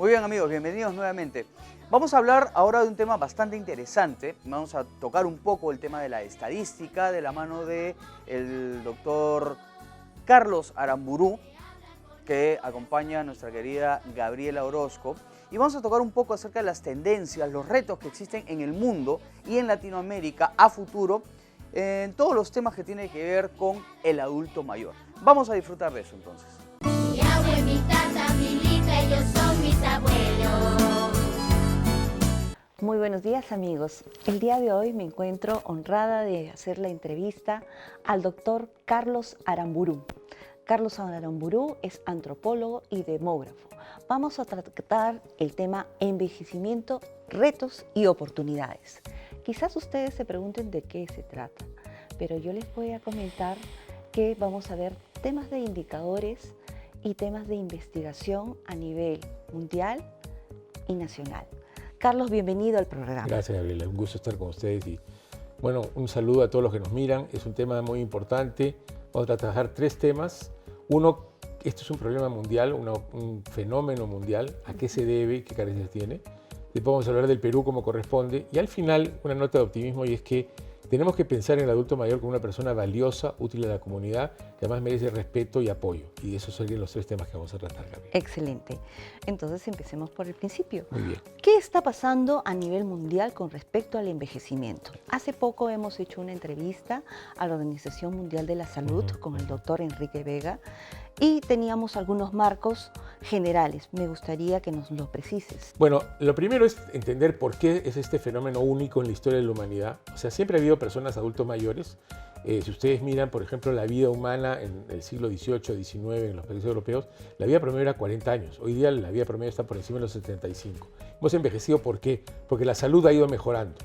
Muy bien amigos, bienvenidos nuevamente. Vamos a hablar ahora de un tema bastante interesante. Vamos a tocar un poco el tema de la estadística de la mano del doctor Carlos Aramburú, que acompaña a nuestra querida Gabriela Orozco. Y vamos a tocar un poco acerca de las tendencias, los retos que existen en el mundo y en Latinoamérica a futuro, en todos los temas que tienen que ver con el adulto mayor. Vamos a disfrutar de eso entonces. Mi abuelo, mi tata, mi lita, ellos son mis abuelos. Muy buenos días amigos. El día de hoy me encuentro honrada de hacer la entrevista al doctor Carlos Aramburú. Carlos Aramburú es antropólogo y demógrafo. Vamos a tratar el tema envejecimiento, retos y oportunidades. Quizás ustedes se pregunten de qué se trata, pero yo les voy a comentar que vamos a ver temas de indicadores y temas de investigación a nivel mundial y nacional. Carlos, bienvenido al programa. Gracias, Gabriela. Un gusto estar con ustedes. Y, bueno, un saludo a todos los que nos miran. Es un tema muy importante. Vamos a trabajar 3 temas. Uno, esto es un problema mundial, un fenómeno mundial. ¿A qué se debe? ¿Qué carencias tiene? Después vamos a hablar del Perú como corresponde. Y al final, una nota de optimismo, y es que tenemos que pensar en el adulto mayor como una persona valiosa, útil a la comunidad, que además merece respeto y apoyo. Y esos serían los 3 temas que vamos a tratar, Gabriela. Excelente. Entonces empecemos por el principio. Muy bien. ¿Qué está pasando a nivel mundial con respecto al envejecimiento? Hace poco hemos hecho una entrevista a la Organización Mundial de la Salud con el doctor Enrique Vega y teníamos algunos marcos generales. Me gustaría que nos lo precises. Bueno, lo primero es entender por qué es este fenómeno único en la historia de la humanidad. O sea, siempre ha habido personas adultos mayores. Si ustedes miran, por ejemplo, la vida humana en el siglo XVIII, XIX, en los países europeos, la vida promedio era 40 años. Hoy día la vida promedio está por encima de los 75. Hemos envejecido, ¿por qué? Porque la salud ha ido mejorando.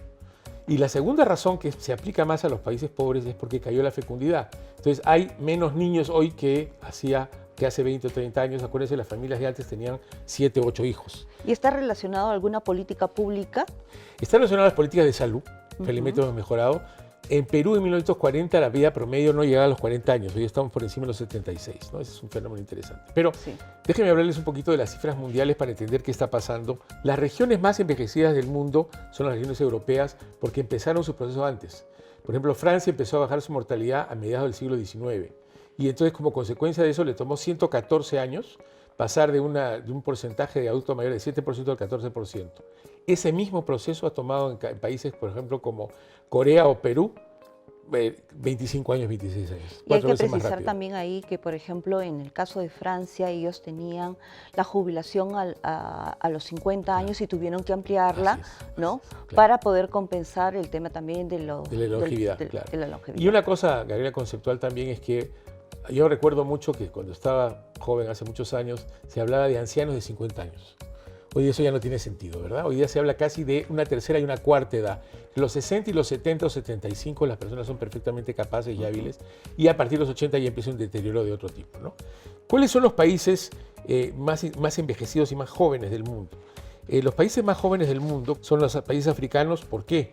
Y la segunda razón que se aplica más a los países pobres es porque cayó la fecundidad. Entonces hay menos niños hoy que hace 20 o 30 años. Acuérdense, las familias de antes tenían 7 o 8 hijos. ¿Y está relacionado a alguna política pública? Está relacionado a las políticas de salud, felizmente hemos mejorado. En Perú en 1940 la vida promedio no llegaba a los 40 años, hoy estamos por encima de los 76, ¿no? Ese es un fenómeno interesante. Pero sí, déjenme hablarles un poquito de las cifras mundiales para entender qué está pasando. Las regiones más envejecidas del mundo son las regiones europeas porque empezaron su proceso antes. Por ejemplo, Francia empezó a bajar su mortalidad a mediados del siglo XIX y entonces como consecuencia de eso le tomó 114 años pasar de un porcentaje de adultos mayores de 7% al 14%. Ese mismo proceso ha tomado en países, por ejemplo, como Corea o Perú, 25 años, 26 años. Y hay que precisar también ahí que, por ejemplo, en el caso de Francia, ellos tenían la jubilación a los 50 años y tuvieron que ampliarla, ¿no? Claro. Para poder compensar el tema también de la longevidad. De la longevidad. Y una cosa, Gabriela, conceptual también es que yo recuerdo mucho que cuando estaba joven, hace muchos años, se hablaba de ancianos de 50 años. Hoy eso ya no tiene sentido, ¿verdad? Hoy día se habla casi de una tercera y una cuarta edad. Los 60 y los 70 o 75 las personas son perfectamente capaces y hábiles, y a partir de los 80 ya empieza un deterioro de otro tipo, ¿no? ¿Cuáles son los países más envejecidos y más jóvenes del mundo? Los países más jóvenes del mundo son los países africanos. ¿Por qué?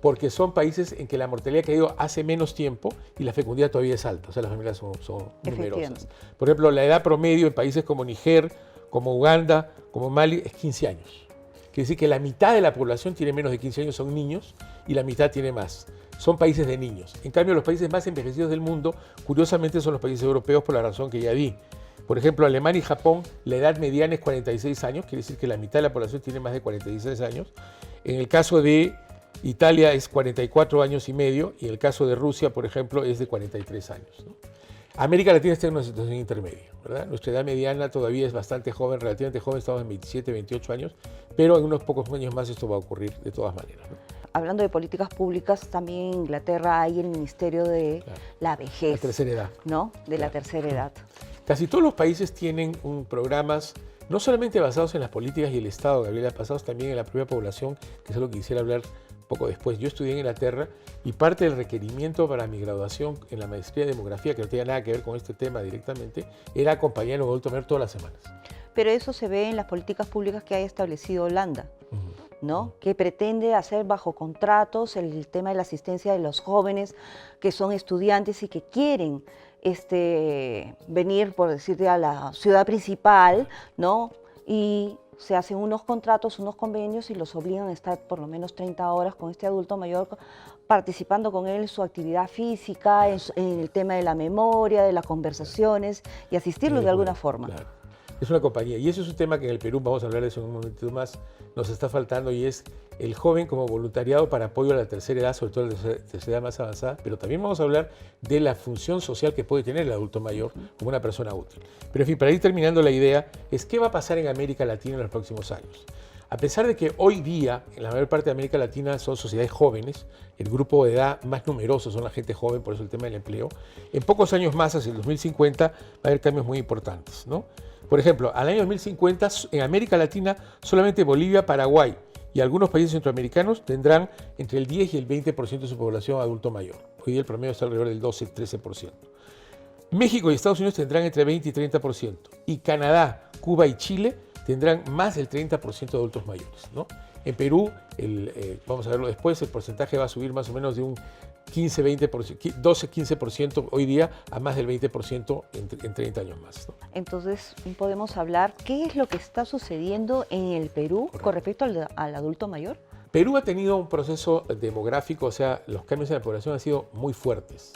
Porque son países en que la mortalidad ha caído hace menos tiempo y la fecundidad todavía es alta, o sea, las familias son numerosas. Por ejemplo, la edad promedio en países como Níger, como Uganda, como Mali, es 15 años. Quiere decir que la mitad de la población tiene menos de 15 años, son niños, y la mitad tiene más. Son países de niños. En cambio, los países más envejecidos del mundo, curiosamente, son los países europeos por la razón que ya di. Por ejemplo, Alemania y Japón, la edad mediana es 46 años, quiere decir que la mitad de la población tiene más de 46 años. En el caso de Italia es 44 años y medio, y en el caso de Rusia, por ejemplo, es de 43 años, ¿no? América Latina está en una situación intermedia, ¿verdad? Nuestra edad mediana todavía es bastante joven, relativamente joven, estamos en 27, 28 años, pero en unos pocos años más esto va a ocurrir de todas maneras, ¿no? Hablando de políticas públicas, también en Inglaterra hay el Ministerio de la Vejez. La tercera edad. ¿No? De la tercera edad. Casi todos los países tienen programas no solamente basados en las políticas y el Estado, Gabriela, basados también en la propia población, que es lo que quisiera hablar poco después. Yo estudié en Inglaterra y parte del requerimiento para mi graduación en la maestría de demografía, que no tenía nada que ver con este tema directamente, era acompañar a un adulto mayor todas las semanas. Pero eso se ve en las políticas públicas que ha establecido Holanda, ¿no? Que pretende hacer bajo contratos el tema de la asistencia de los jóvenes que son estudiantes y que quieren venir, por decirte, a la ciudad principal, ¿no? Y se hacen unos contratos, unos convenios y los obligan a estar por lo menos 30 horas con este adulto mayor, participando con él en su actividad física, en el tema de la memoria, de las conversaciones y asistirlo de alguna forma. Claro. Es una compañía y eso es un tema que en el Perú, vamos a hablar de eso en un momento más, nos está faltando, y es el joven como voluntariado para apoyo a la tercera edad, sobre todo a la tercera edad más avanzada, pero también vamos a hablar de la función social que puede tener el adulto mayor como una persona útil. Pero en fin, para ir terminando la idea, es qué va a pasar en América Latina en los próximos años. A pesar de que hoy día en la mayor parte de América Latina son sociedades jóvenes, el grupo de edad más numeroso son la gente joven, por eso el tema del empleo, en pocos años más, hacia el 2050, va a haber cambios muy importantes, ¿no? Por ejemplo, al año 2050 en América Latina solamente Bolivia, Paraguay y algunos países centroamericanos tendrán entre el 10 y el 20% de su población adulto mayor. Hoy día el promedio está alrededor del 12-13%. México y Estados Unidos tendrán entre 20 y 30%. Y Canadá, Cuba y Chile tendrán más del 30% de adultos mayores, ¿no? En Perú, vamos a verlo después, el porcentaje va a subir más o menos de un 12-15% hoy día a más del 20% en 30 años más, ¿no? Entonces podemos hablar qué es lo que está sucediendo en el Perú con respecto al adulto mayor. Perú ha tenido un proceso demográfico, o sea, los cambios en la población han sido muy fuertes.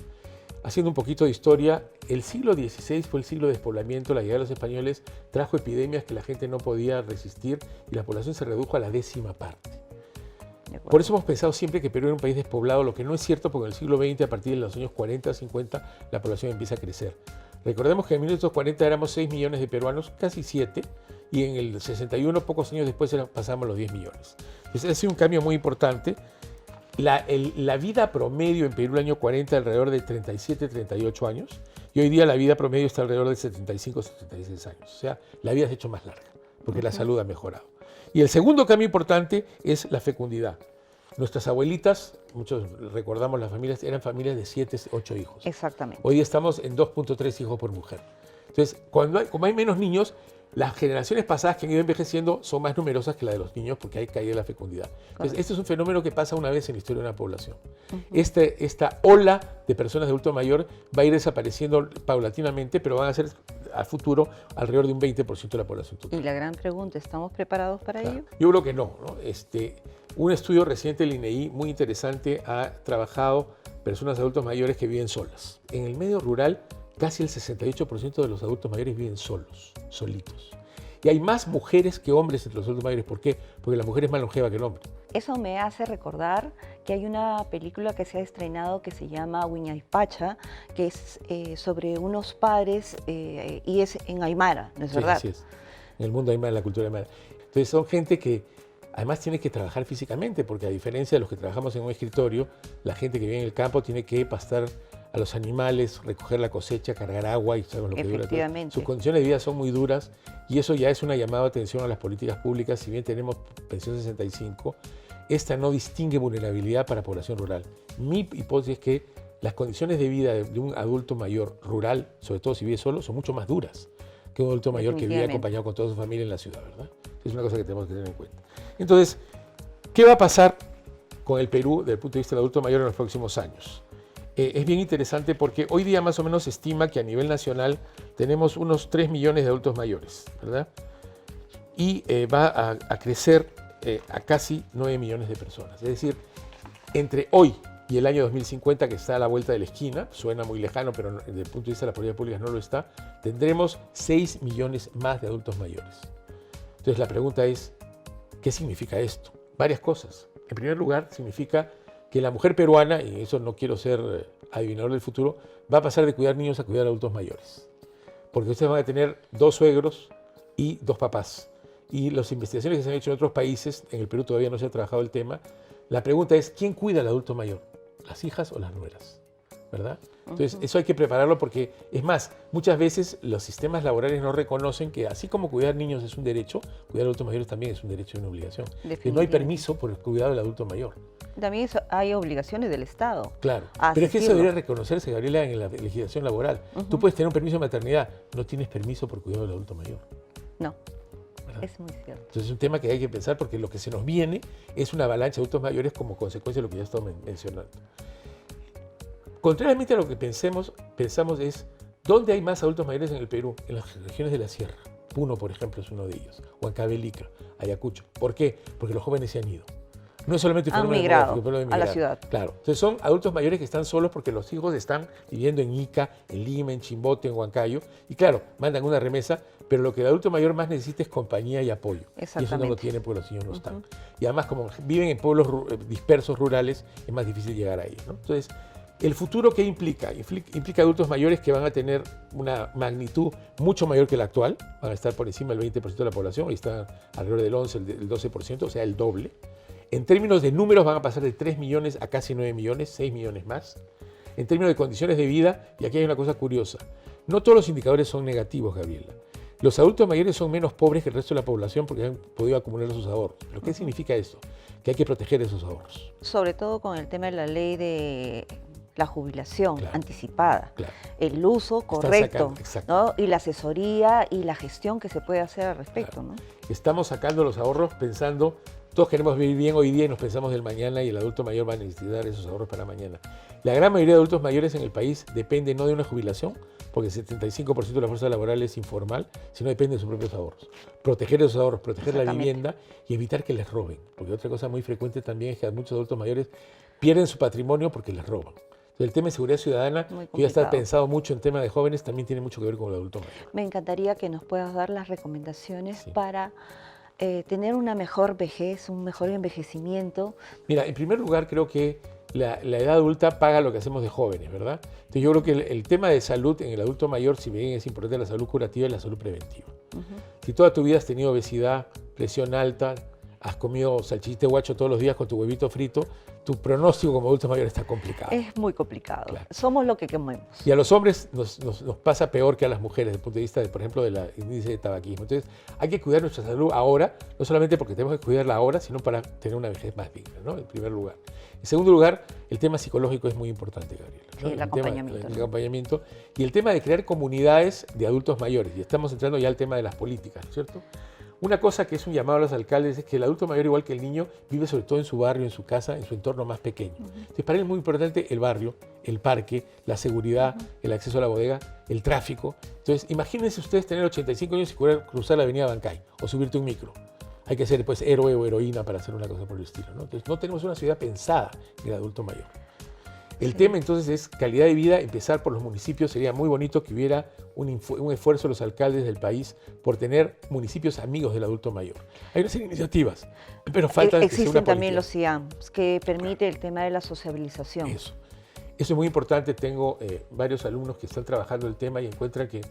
Haciendo un poquito de historia, el siglo XVI fue el siglo de despoblamiento, la llegada de los españoles trajo epidemias que la gente no podía resistir y la población se redujo a la 10ª parte. Por eso hemos pensado siempre que Perú era un país despoblado, lo que no es cierto porque en el siglo XX, a partir de los años 40, 50, la población empieza a crecer. Recordemos que en 1940 éramos 6 millones de peruanos, casi 7, y en el 61, pocos años después, pasamos los 10 millones. Entonces ha sido un cambio muy importante. La vida promedio en Perú el año 40 alrededor de 37, 38 años, y hoy día la vida promedio está alrededor de 75, 76 años. O sea, la vida se ha hecho más larga, porque la salud ha mejorado. Y el segundo cambio importante es la fecundidad. Nuestras abuelitas, muchos recordamos las familias, eran familias de 7, 8 hijos. Exactamente. Hoy día estamos en 2.3 hijos por mujer. Entonces, como hay menos niños, las generaciones pasadas que han ido envejeciendo son más numerosas que la de los niños porque hay caída la fecundidad. Entonces, este es un fenómeno que pasa una vez en la historia de una población. Esta ola de personas de adulto mayor va a ir desapareciendo paulatinamente, pero van a ser a futuro alrededor de un 20% de la población total. Y la gran pregunta, ¿estamos preparados para ello? Yo creo que no, ¿no? Un estudio reciente del INEI muy interesante ha trabajado personas adultos mayores que viven solas. En el medio rural, casi el 68% de los adultos mayores viven solos, solitos. Y hay más mujeres que hombres entre los adultos mayores. ¿Por qué? Porque la mujer es más longeva que el hombre. Eso me hace recordar que hay una película que se ha estrenado que se llama Huaynapacha, que es sobre unos padres y es en Aymara, ¿no es verdad? Sí, así es. En el mundo aymara, la cultura aymara. Entonces son gente que además tiene que trabajar físicamente, porque a diferencia de los que trabajamos en un escritorio, la gente que vive en el campo tiene que pastar a los animales, recoger la cosecha, cargar agua y sabemos lo que dura. Efectivamente. Sus condiciones de vida son muy duras y eso ya es una llamada de atención a las políticas públicas. Si bien tenemos pensión 65, esta no distingue vulnerabilidad para población rural. Mi hipótesis es que las condiciones de vida de un adulto mayor rural, sobre todo si vive solo, son mucho más duras que un adulto mayor que vive acompañado con toda su familia en la ciudad, ¿verdad? Es una cosa que tenemos que tener en cuenta. Entonces, ¿qué va a pasar con el Perú desde el punto de vista del adulto mayor en los próximos años? Es bien interesante porque hoy día más o menos se estima que a nivel nacional tenemos unos 3 millones de adultos mayores, ¿verdad? Y va a crecer a casi 9 millones de personas. Es decir, entre hoy y el año 2050, que está a la vuelta de la esquina, suena muy lejano, pero desde el punto de vista de las políticas públicas no lo está, tendremos 6 millones más de adultos mayores. Entonces la pregunta es, ¿qué significa esto? Varias cosas. En primer lugar, significa que la mujer peruana, y eso no quiero ser adivinador del futuro, va a pasar de cuidar niños a cuidar adultos mayores. Porque ustedes van a tener 2 suegros y 2 papás. Y las investigaciones que se han hecho en otros países, en el Perú todavía no se ha trabajado el tema, la pregunta es, ¿quién cuida al adulto mayor? ¿Las hijas o las nueras? ¿Verdad? Entonces, eso hay que prepararlo porque, es más, muchas veces los sistemas laborales no reconocen que así como cuidar niños es un derecho, cuidar adultos mayores también es un derecho y una obligación. Que no hay permiso por el cuidado del adulto mayor. También hay obligaciones del Estado. Claro, pero es que eso debería reconocerse, Gabriela, en la legislación laboral. Tú puedes tener un permiso de maternidad, no tienes permiso por cuidado del adulto mayor. No, ¿verdad? es muy cierto. Entonces es un tema que hay que pensar porque lo que se nos viene es una avalancha de adultos mayores como consecuencia de lo que ya estamos mencionando. Contrariamente a lo que pensamos es, ¿dónde hay más adultos mayores en el Perú? En las regiones de la sierra. Puno, por ejemplo, es uno de ellos. Huancavelica, Ayacucho. ¿Por qué? Porque los jóvenes se han ido. No es solamente un Han fenómeno migrado demográfico, pero de a la migrar. ciudad. Claro. Entonces son adultos mayores que están solos porque los hijos están viviendo en Ica, en Lima, en Chimbote, en Huancayo. Y claro, mandan una remesa, pero lo que el adulto mayor más necesita es compañía y apoyo. Y eso no lo Exactamente. tienen porque los niños no están. Y además, como viven en pueblos dispersos, rurales, es más difícil llegar ahí, ¿no? Entonces, ¿el futuro qué implica? Implica adultos mayores que van a tener una magnitud mucho mayor que la actual. Van a estar por encima del 20% de la población. Hoy están alrededor del 11, el 12%, o sea, el doble. En términos de números van a pasar de 3 millones a casi 9 millones, 6 millones más. En términos de condiciones de vida, y aquí hay una cosa curiosa, no todos los indicadores son negativos, Gabriela. Los adultos mayores son menos pobres que el resto de la población porque han podido acumular sus ahorros. ¿Pero qué significa esto? Que hay que proteger esos ahorros. Sobre todo con el tema de la ley de la jubilación Claro. anticipada, Claro. el uso Están correcto, sacando, exacto. ¿no? Y la asesoría y la gestión que se puede hacer al respecto, ¿no? Estamos sacando los ahorros pensando, todos queremos vivir bien hoy día y nos pensamos del mañana y el adulto mayor va a necesitar esos ahorros para mañana. La gran mayoría de adultos mayores en el país depende no de una jubilación, porque el 75% de la fuerza laboral es informal, sino depende de sus propios ahorros. Proteger esos ahorros, proteger la Exactamente. vivienda y evitar que les roben. Porque otra cosa muy frecuente también es que muchos adultos mayores pierden su patrimonio porque les roban. Entonces, el tema de seguridad ciudadana, Muy que ya está complicado. pensado mucho en tema de jóvenes, también tiene mucho que ver con el adulto mayor. Me encantaría que nos puedas dar las recomendaciones Sí. para tener una mejor vejez, un mejor envejecimiento. Mira, en primer lugar creo que la edad adulta paga lo que hacemos de jóvenes, ¿verdad? Entonces yo creo que el tema de salud en el adulto mayor, si bien es importante la salud curativa, es la salud preventiva. Si toda tu vida has tenido obesidad, presión alta, has comido salchichita de guacho todos los días con tu huevito frito, tu pronóstico como adulto mayor está complicado. Es muy complicado. Claro. Somos lo que comemos. Y a los hombres nos pasa peor que a las mujeres desde el punto de vista, por ejemplo, del índice de tabaquismo. Entonces, hay que cuidar nuestra salud ahora, no solamente porque tenemos que cuidarla ahora, sino para tener una vejez más digna, ¿no? En primer lugar. En segundo lugar, el tema psicológico es muy importante, Gabriela, ¿no? Sí, el tema- acompañamiento, el ¿no? acompañamiento. Y el tema de crear comunidades de adultos mayores. Y estamos entrando ya al tema de las políticas, ¿no es cierto? Una cosa que es un llamado a los alcaldes es que el adulto mayor, igual que el niño, vive sobre todo en su barrio, en su casa, en su entorno más pequeño. Entonces, para él es muy importante el barrio, el parque, la seguridad, el acceso a la bodega, el tráfico. Entonces, imagínense ustedes tener 85 años y poder cruzar la avenida Bancay o subirte un micro. Hay que ser pues héroe o heroína para hacer una cosa por el estilo, ¿no? Entonces, no tenemos una ciudad pensada en el adulto mayor. El tema entonces es calidad de vida, empezar por los municipios. Sería muy bonito que hubiera un esfuerzo de los alcaldes del país por tener municipios amigos del adulto mayor. Hay una serie de iniciativas, pero falta que sea Existen una también política. los CIAMs, que permite el tema de la sociabilización. Eso es muy importante. Tengo varios alumnos que están trabajando el tema y encuentran que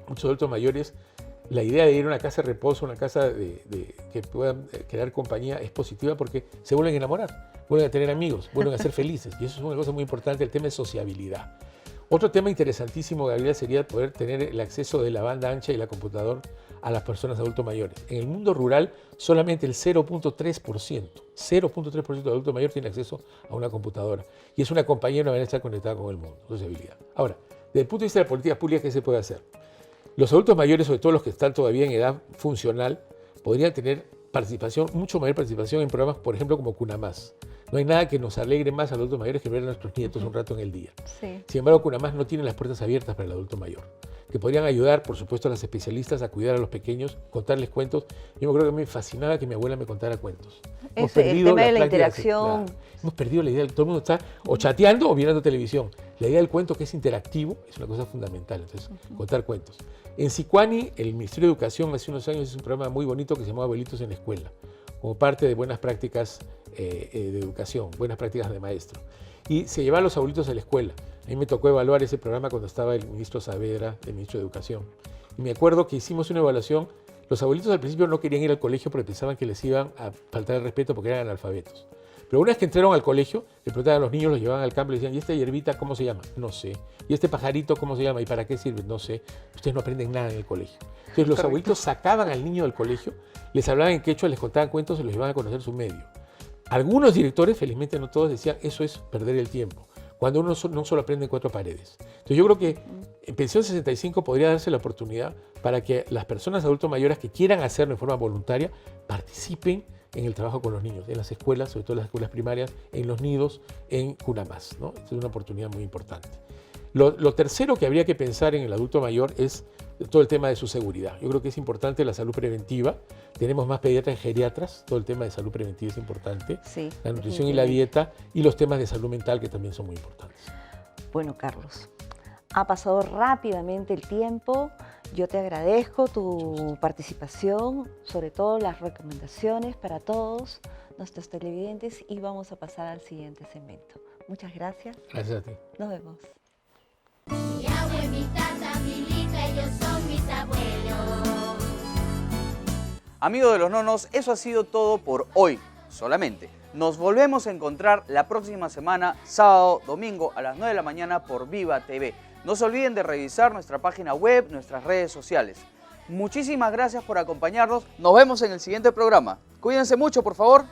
muchos adultos mayores, la idea de ir a una casa de reposo, una casa que puedan crear compañía es positiva porque se vuelven a enamorar, vuelven a tener amigos, vuelven a ser felices. Y eso es una cosa muy importante, el tema de sociabilidad. Otro tema interesantísimo, Gabriela, sería poder tener el acceso de la banda ancha y la computadora a las personas adultos mayores. En el mundo rural, solamente el 0.3% de adultos mayores tiene acceso a una computadora. Y es una compañía, una manera de estar conectada con el mundo, sociabilidad. Ahora, desde el punto de vista de las políticas públicas, ¿qué se puede hacer? Los adultos mayores, sobre todo los que están todavía en edad funcional, podrían tener participación, mucho mayor participación en programas, por ejemplo, como Cunamás. No hay nada que nos alegre más a los adultos mayores que ver a nuestros nietos un rato en el día. Sí. Sin embargo, Cunamás no tiene las puertas abiertas para el adulto mayor, que podrían ayudar, por supuesto, a las especialistas a cuidar a los pequeños, contarles cuentos. Yo me acuerdo que me fascinaba que mi abuela me contara cuentos. Hemos El perdido tema de la práctica interacción. hemos perdido la idea, todo el mundo está o chateando o mirando televisión. La idea del cuento que es interactivo es una cosa fundamental, entonces, contar cuentos. En Sicuani, el Ministerio de Educación hace unos años hizo un programa muy bonito que se llamaba Abuelitos en la Escuela, como parte de buenas prácticas de educación, buenas prácticas de maestro. Y se llevaban los abuelitos a la escuela. A mí me tocó evaluar ese programa cuando estaba el ministro Saavedra, el ministro de Educación. Y me acuerdo que hicimos una evaluación. Los abuelitos al principio no querían ir al colegio porque pensaban que les iban a faltar el respeto porque eran analfabetos. Pero una vez que entraron al colegio, le preguntaban a los niños, los llevaban al campo y le decían, ¿y esta hierbita cómo se llama? No sé. ¿Y este pajarito cómo se llama? ¿Y para qué sirve? No sé. Ustedes no aprenden nada en el colegio. Entonces los abuelitos sacaban al niño del colegio, les hablaban en quechua, les contaban cuentos y los llevaban a conocer su medio. Algunos directores, felizmente no todos, decían, eso es perder el tiempo, cuando uno no solo aprende en cuatro paredes. Entonces yo creo que en Pensión 65 podría darse la oportunidad para que las personas adultos mayores que quieran hacerlo en forma voluntaria participen en el trabajo con los niños, en las escuelas, sobre todo en las escuelas primarias, en los nidos, en Cunamás, ¿no? Esta es una oportunidad muy importante. Lo tercero que habría que pensar en el adulto mayor es todo el tema de su seguridad. Yo creo que es importante la salud preventiva. Tenemos más pediatras y geriatras, todo el tema de salud preventiva es importante. Sí, La nutrición y la dieta y los temas de salud mental que también son muy importantes. Bueno, Carlos, ha pasado rápidamente el tiempo. Yo te agradezco tu participación, sobre todo las recomendaciones para todos nuestros televidentes y vamos a pasar al siguiente segmento. Muchas gracias. Gracias a ti. Nos vemos. Mi abuelo, mi tata, mi lita, ellos son mis abuelos. Amigos de los nonos, eso ha sido todo por hoy solamente. Nos volvemos a encontrar la próxima semana, sábado, domingo a las 9 de la mañana por Viva TV. No se olviden de revisar nuestra página web, nuestras redes sociales. Muchísimas gracias por acompañarnos. Nos vemos en el siguiente programa. Cuídense mucho, por favor.